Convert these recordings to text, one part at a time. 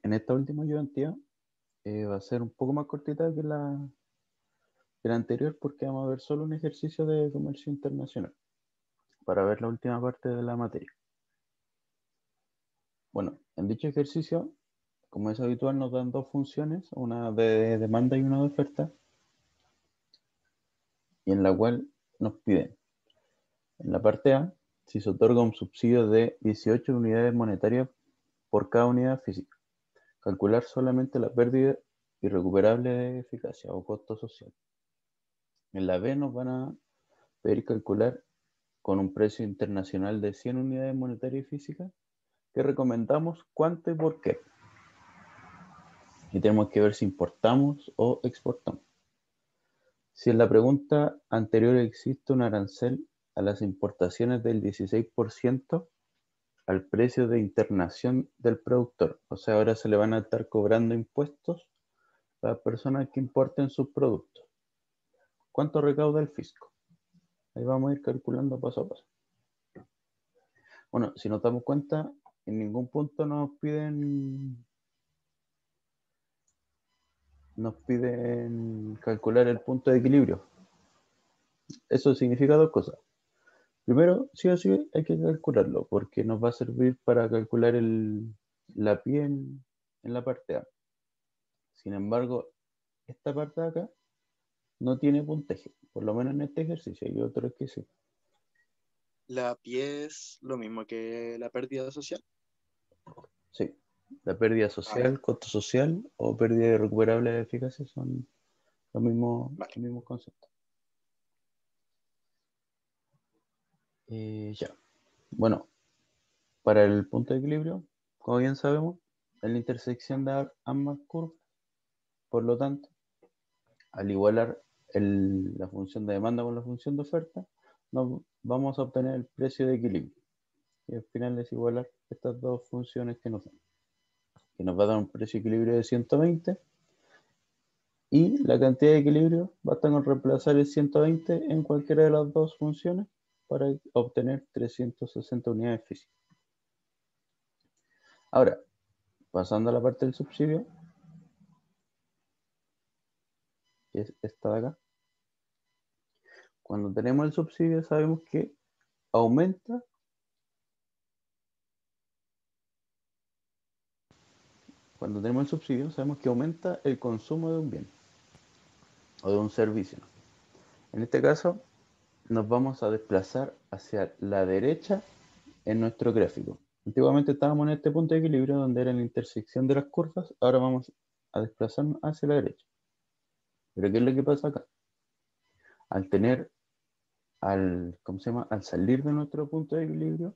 en esta última ayudantía va a ser un poco más cortita que la anterior porque vamos a ver solo un ejercicio de comercio internacional para ver la última parte de la materia. Bueno, en dicho ejercicio, como es habitual, nos dan dos funciones, una de demanda y una de oferta, y en la cual nos piden, en la parte A, si se otorga un subsidio de 18 unidades monetarias por cada unidad física. Calcular solamente la pérdida irrecuperable de eficacia o costo social. En la B nos van a pedir calcular con un precio internacional de 100 unidades monetarias y físicas que recomendamos cuánto y por qué. Y tenemos que ver si importamos o exportamos. Si en la pregunta anterior existe un arancel a las importaciones del 16% al precio de internación del productor, o sea, ahora se le van a estar cobrando impuestos a las personas que importen sus productos. ¿Cuánto recauda el fisco? Ahí vamos a ir calculando paso a paso. Bueno, si nos damos cuenta, en ningún punto nos piden calcular el punto de equilibrio. Eso significa dos cosas. Primero, sí o sí hay que calcularlo, porque nos va a servir para calcular la pi en la parte A. Sin embargo, esta parte de acá no tiene puntaje, por lo menos en este ejercicio, hay otros que sí. ¿La pie es lo mismo que la pérdida social? Sí, la pérdida social, costo social o pérdida irrecuperable de eficacia son los mismos conceptos. Ya. Bueno, para el punto de equilibrio, como bien sabemos, es la intersección de ambas curvas. Por lo tanto, al igualar la función de demanda con la función de oferta, vamos a obtener el precio de equilibrio. Y al final es igualar estas dos funciones que nos dan. Que nos va a dar un precio de equilibrio de 120 y la cantidad de equilibrio basta con reemplazar el 120 en cualquiera de las dos funciones para obtener 360 unidades físicas. Ahora, pasando a la parte del subsidio, que es esta de acá. Cuando tenemos el subsidio sabemos que aumenta el consumo de un bien o de un servicio. En este caso, nos vamos a desplazar hacia la derecha en nuestro gráfico. Antiguamente estábamos en este punto de equilibrio donde era la intersección de las curvas, ahora vamos a desplazarnos hacia la derecha. Pero ¿qué es lo que pasa acá? Al salir de nuestro punto de equilibrio,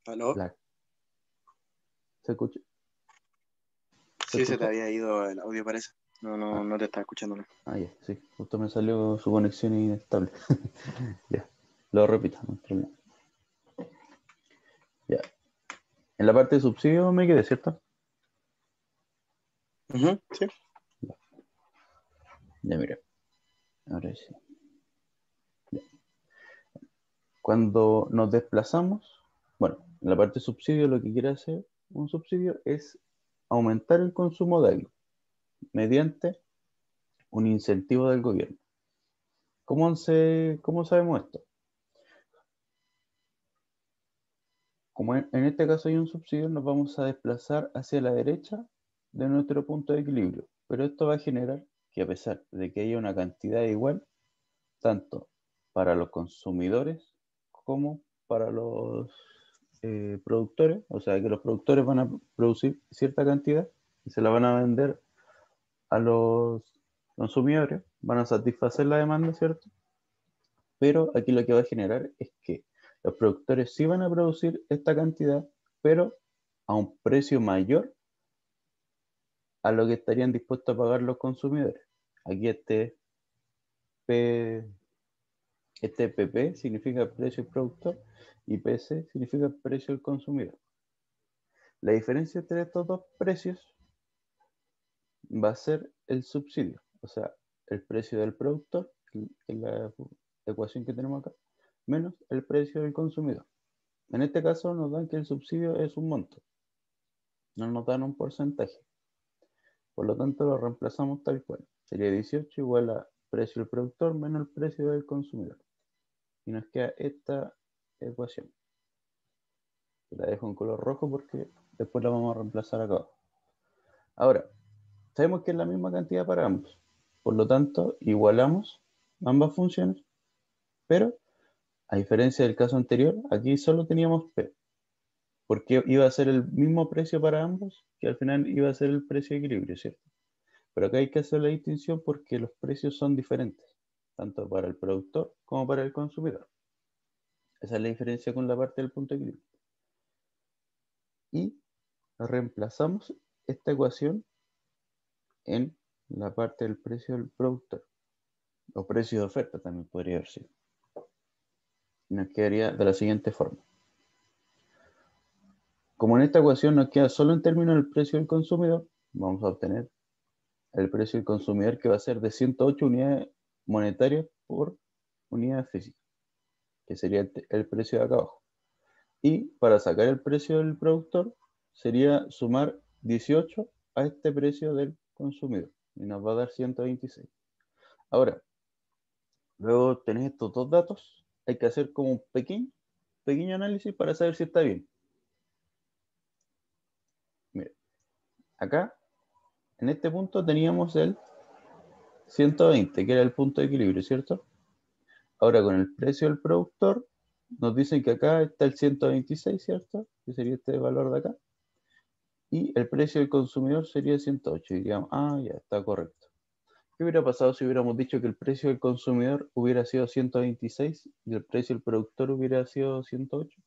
¿Aló? ¿se escucha? Sí, se te había ido el audio, parece. No te estaba escuchando. Ya, sí, justo me salió su conexión inestable. Ya, lo repito, no hay problema. Ya. En la parte de subsidio me quedé, ¿cierto? Sí. Ya, mira. Ahora sí. Ya. Cuando nos desplazamos, bueno, en la parte de subsidio lo que quiere hacer un subsidio es aumentar el consumo de algo mediante un incentivo del gobierno. ¿Cómo sabemos esto? Como en este caso hay un subsidio, nos vamos a desplazar hacia la derecha de nuestro punto de equilibrio. Pero esto va a generar que a pesar de que haya una cantidad igual, tanto para los consumidores como para los productores, o sea que los productores van a producir cierta cantidad y se la van a vender a los consumidores, van a satisfacer la demanda, ¿cierto? Pero aquí lo que va a generar es que los productores sí van a producir esta cantidad, pero a un precio mayor a lo que estarían dispuestos a pagar los consumidores. Aquí este PP significa precio del productor y PC significa precio del consumidor. La diferencia entre estos dos precios va a ser el subsidio, o sea, el precio del productor, que es la ecuación que tenemos acá, menos el precio del consumidor. En este caso nos dan que el subsidio es un monto, no nos dan un porcentaje. Por lo tanto, lo reemplazamos tal cual. Sería 18 igual a precio del productor menos el precio del consumidor. Y nos queda esta ecuación. La dejo en color rojo porque después la vamos a reemplazar acá abajo. Ahora, sabemos que es la misma cantidad para ambos. Por lo tanto, igualamos ambas funciones, pero a diferencia del caso anterior, aquí solo teníamos P, porque iba a ser el mismo precio para ambos, que al final iba a ser el precio de equilibrio, ¿cierto? Pero acá hay que hacer la distinción porque los precios son diferentes, tanto para el productor como para el consumidor. Esa es la diferencia con la parte del punto de equilibrio. Y reemplazamos esta ecuación en la parte del precio del productor, o precio de oferta también podría haber sido. Y nos quedaría de la siguiente forma. Como en esta ecuación nos queda solo en términos del precio del consumidor, vamos a obtener el precio del consumidor que va a ser de 108 unidades monetarias por unidad física, que sería el precio de acá abajo. Y para sacar el precio del productor sería sumar 18 a este precio del consumidor y nos va a dar 126. Ahora, luego de tener estos dos datos, hay que hacer como un pequeño análisis para saber si está bien. Mira, acá en este punto teníamos el 120, que era el punto de equilibrio, ¿cierto? Ahora con el precio del productor, nos dicen que acá está el 126, ¿cierto? Que sería este valor de acá. Y el precio del consumidor sería 108. Y diríamos, ah, ya, está correcto. ¿Qué hubiera pasado si hubiéramos dicho que el precio del consumidor hubiera sido 126 y el precio del productor hubiera sido 108?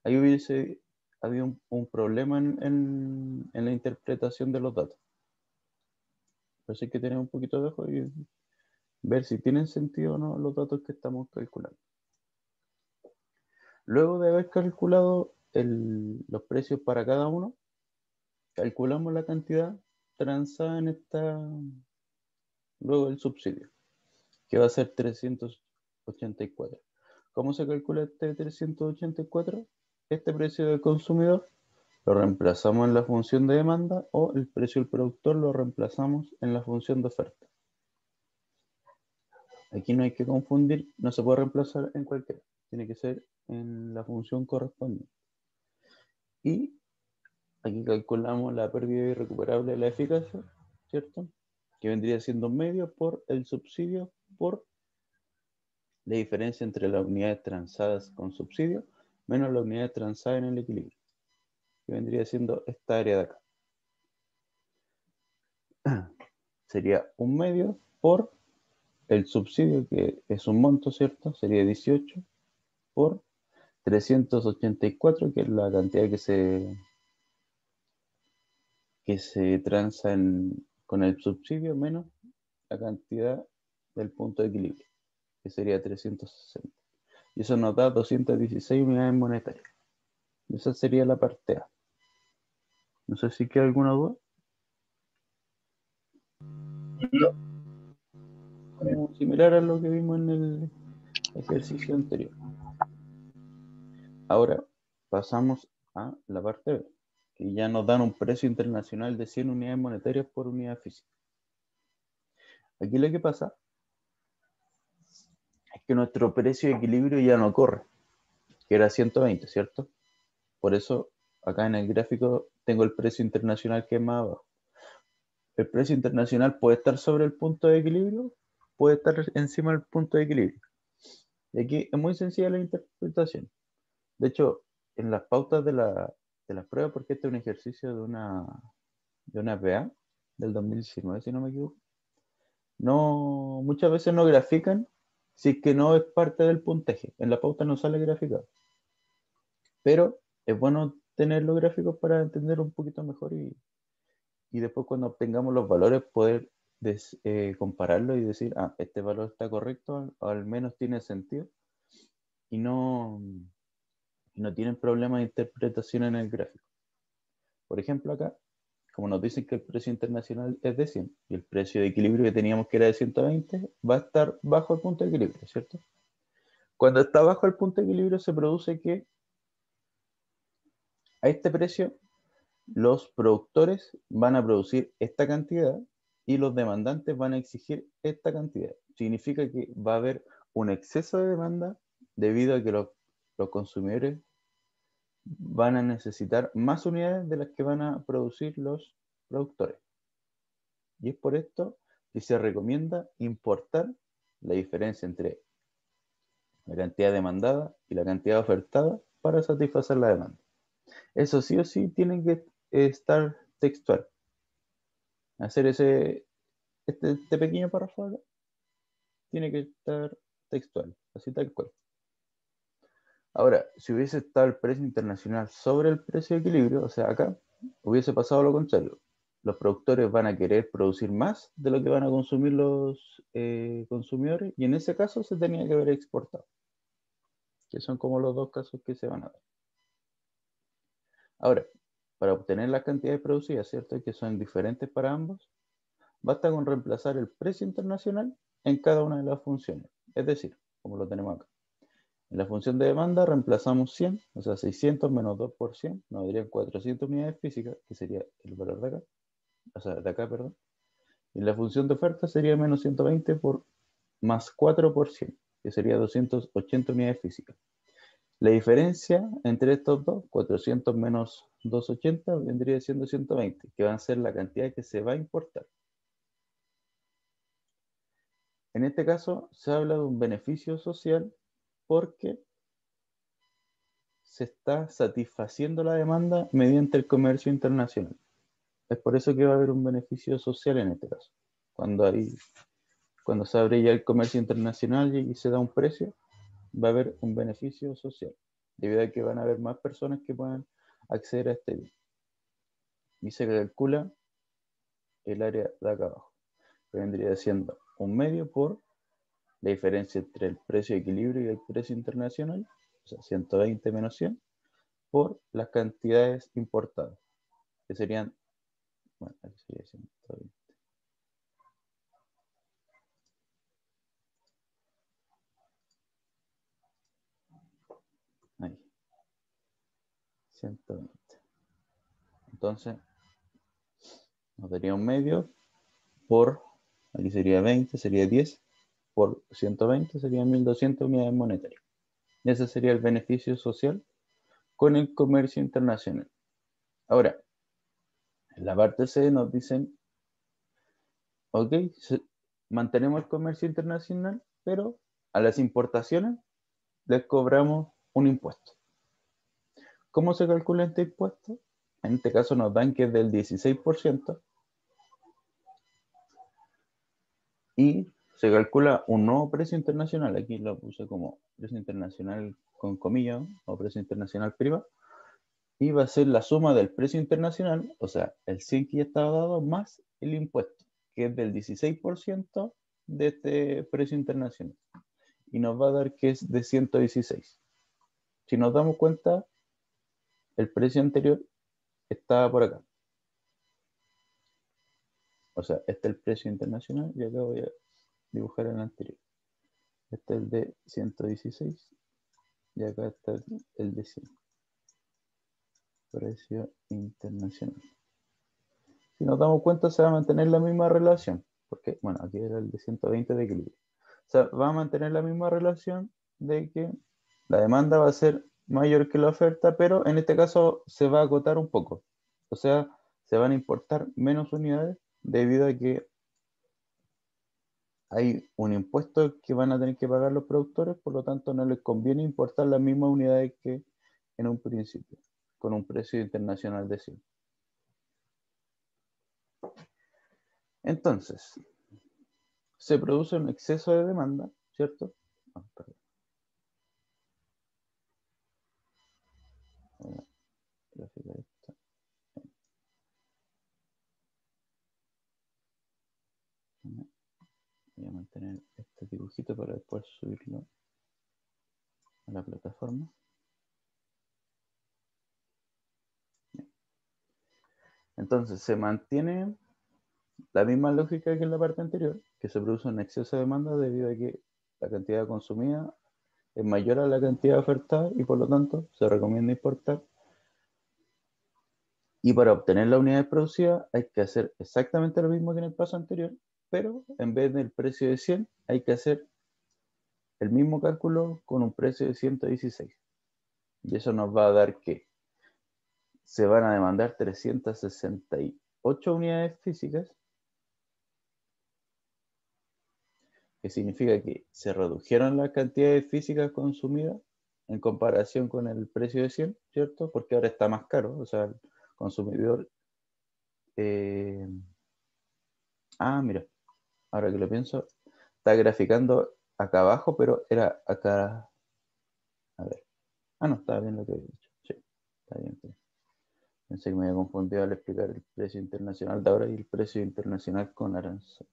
Ahí hubiese habido un problema en la interpretación de los datos. Por eso hay que tener un poquito de ojo y ver si tienen sentido o no los datos que estamos calculando. Luego de haber calculado los precios para cada uno, calculamos la cantidad transada en luego el subsidio, que va a ser 384. ¿Cómo se calcula este 384? Este precio del consumidor lo reemplazamos en la función de demanda o el precio del productor lo reemplazamos en la función de oferta. Aquí no hay que confundir, no se puede reemplazar en cualquiera, tiene que ser en la función correspondiente. Y aquí calculamos la pérdida irrecuperable de la eficacia, ¿cierto? Que vendría siendo medio por el subsidio por la diferencia entre las unidades transadas con subsidio menos las unidades transadas en el equilibrio, que vendría siendo esta área de acá. Sería un medio por el subsidio, que es un monto, ¿cierto? Sería 18 por 384, que es la cantidad que se transa con el subsidio menos la cantidad del punto de equilibrio, que sería 360. Y eso nos da 216 unidades monetarias. Y esa sería la parte A. No sé si queda alguna duda. No. Como similar a lo que vimos en el ejercicio anterior. Ahora pasamos a la parte B, que ya nos dan un precio internacional de 100 unidades monetarias por unidad física. Aquí lo que pasa es que nuestro precio de equilibrio ya no corre, que era 120, ¿cierto? Por eso acá en el gráfico tengo el precio internacional que es más abajo. El precio internacional puede estar sobre el punto de equilibrio, puede estar encima del punto de equilibrio. Y aquí es muy sencilla la interpretación. De hecho, en las pautas de la prueba, porque este es un ejercicio de una PA del 2019, si no me equivoco, muchas veces no grafican si es que no es parte del puntaje. En la pauta no sale graficado. Pero es bueno tener los gráficos para entender un poquito mejor y después cuando obtengamos los valores poder compararlos y decir, ah, este valor está correcto, o al menos tiene sentido, y no tienen problemas de interpretación en el gráfico. Por ejemplo, acá, como nos dicen que el precio internacional es de 100 y el precio de equilibrio que teníamos que era de 120, va a estar bajo el punto de equilibrio, ¿cierto? Cuando está bajo el punto de equilibrio se produce que a este precio los productores van a producir esta cantidad y los demandantes van a exigir esta cantidad. Significa que va a haber un exceso de demanda debido a que los consumidores van a necesitar más unidades de las que van a producir los productores. Y es por esto que se recomienda importar la diferencia entre la cantidad demandada y la cantidad ofertada para satisfacer la demanda. Eso sí o sí tiene que estar textual. Hacer este pequeño párrafo acá, tiene que estar textual, así tal cual. Ahora, si hubiese estado el precio internacional sobre el precio de equilibrio, o sea, acá hubiese pasado lo contrario. Los productores van a querer producir más de lo que van a consumir los consumidores, y en ese caso se tenía que haber exportado, que son como los dos casos que se van a dar. Ahora, para obtener las cantidades producidas, ¿cierto?, que son diferentes para ambos, basta con reemplazar el precio internacional en cada una de las funciones. Es decir, como lo tenemos acá. En la función de demanda reemplazamos 100, o sea, 600 menos 2 por 100, nos darían 400 unidades físicas, que sería el valor de acá, o sea, de acá, perdón. Y en la función de oferta sería menos 120 por más 4 por 100, que sería 280 unidades físicas. La diferencia entre estos dos, 400 menos 280, vendría siendo 120, que va a ser la cantidad que se va a importar. En este caso, se habla de un beneficio social porque se está satisfaciendo la demanda mediante el comercio internacional. Es por eso que va a haber un beneficio social en este caso. Cuando se abre ya el comercio internacional y se da un precio, va a haber un beneficio social, debido a que van a haber más personas que puedan acceder a este bien. Y se calcula el área de acá abajo, que vendría siendo un medio por la diferencia entre el precio de equilibrio y el precio internacional, o sea, 120 menos 100, por las cantidades importadas, que serían, bueno, aquí sería 120. Ahí, 120. Entonces, nos daría un medio por, aquí sería 20, sería 10, por 120 serían 1200 unidades monetarias. Y ese sería el beneficio social con el comercio internacional. Ahora, en la parte C nos dicen, ok, mantenemos el comercio internacional, pero a las importaciones les cobramos un impuesto. ¿Cómo se calcula este impuesto? En este caso nos dan que es del 16%, y se calcula un nuevo precio internacional. Aquí lo puse como precio internacional con comillas, o precio internacional privado, y va a ser la suma del precio internacional, o sea, el 100 que ya estaba dado, más el impuesto, que es del 16% de este precio internacional, y nos va a dar que es de 116. Si nos damos cuenta, el precio anterior estaba por acá. O sea, este es el precio internacional y acá voy a dibujar el anterior. Este es el de 116 y acá está el de 100. Precio internacional. Si nos damos cuenta, se va a mantener la misma relación, porque, bueno, aquí era el de 120 de equilibrio. O sea, va a mantener la misma relación de que la demanda va a ser mayor que la oferta, pero en este caso se va a acotar un poco. O sea, se van a importar menos unidades debido a que hay un impuesto que van a tener que pagar los productores, por lo tanto no les conviene importar las mismas unidades que en un principio, con un precio internacional de 100. Entonces, se produce un exceso de demanda, ¿cierto? Perdón. Voy a graficar esto. Voy a mantener este dibujito para después subirlo a la plataforma. Entonces, se mantiene la misma lógica que en la parte anterior, que se produce un exceso de demanda debido a que la cantidad consumida es mayor a la cantidad ofertada y por lo tanto se recomienda importar Y para obtener la unidad producida hay que hacer exactamente lo mismo que en el paso anterior, pero en vez del precio de 100 hay que hacer el mismo cálculo con un precio de 116. Y eso nos va a dar que se van a demandar 368 unidades físicas, que significa que se redujeron las cantidades físicas consumidas en comparación con el precio de 100, ¿cierto? Porque ahora está más caro, o sea, el consumidor... mira, ahora que lo pienso, está graficando acá abajo, pero era acá... A ver. No, estaba bien lo que había dicho. Sí, está bien. Pensé que me había confundido al explicar el precio internacional de ahora y el precio internacional con arancel.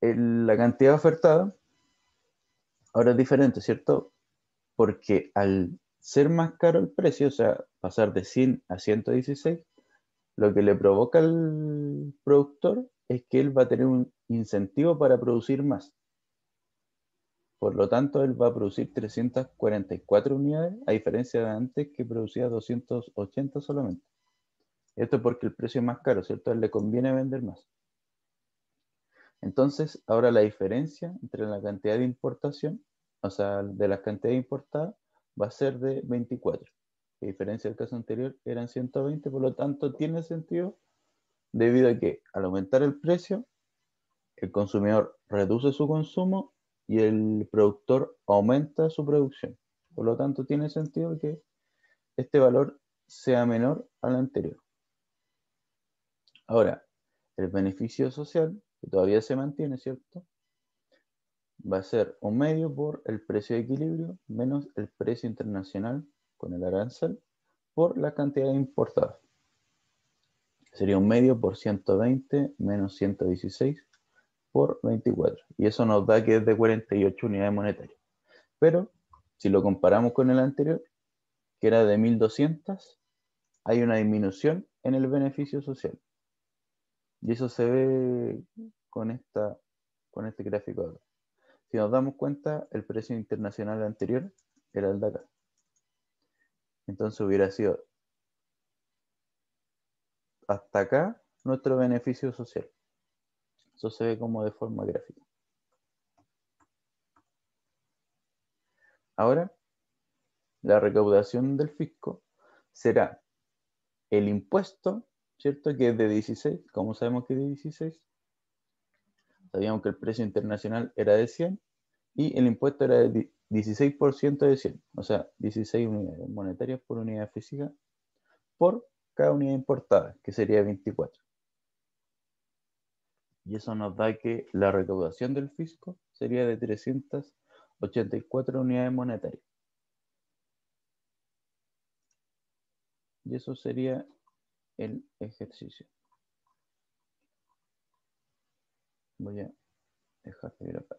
La cantidad ofertada ahora es diferente, ¿cierto? Porque al ser más caro el precio, o sea, pasar de 100 a 116, lo que le provoca al productor es que él va a tener un incentivo para producir más. Por lo tanto, él va a producir 344 unidades, a diferencia de antes que producía 280 solamente. Esto es porque el precio es más caro, ¿cierto? A él le conviene vender más. Entonces, ahora la diferencia entre la cantidad de importación, o sea, de las cantidades importadas, va a ser de 24. A diferencia del caso anterior, eran 120, por lo tanto, tiene sentido debido a que al aumentar el precio, el consumidor reduce su consumo y el productor aumenta su producción. Por lo tanto, tiene sentido que este valor sea menor al anterior. Ahora, el beneficio social, que todavía se mantiene, ¿cierto? Va a ser un medio por el precio de equilibrio menos el precio internacional con el arancel por la cantidad importada. Sería un medio por 120 menos 116 por 24. Y eso nos da que es de 48 unidades monetarias. Pero si lo comparamos con el anterior, que era de 1200, hay una disminución en el beneficio social. Y eso se ve con este gráfico de acá. Si nos damos cuenta, el precio internacional anterior era el de acá. Entonces hubiera sido hasta acá nuestro beneficio social. Eso se ve como de forma gráfica. Ahora, la recaudación del fisco será el impuesto, ¿cierto? Que es de 16. ¿Cómo sabemos que es de 16? Sabíamos que el precio internacional era de 100 y el impuesto era de 16% de 100. O sea, 16 unidades monetarias por unidad física por cada unidad importada, que sería 24. Y eso nos da que la recaudación del fisco sería de 384 unidades monetarias. Y eso sería el ejercicio. Voy a dejar de ver acá.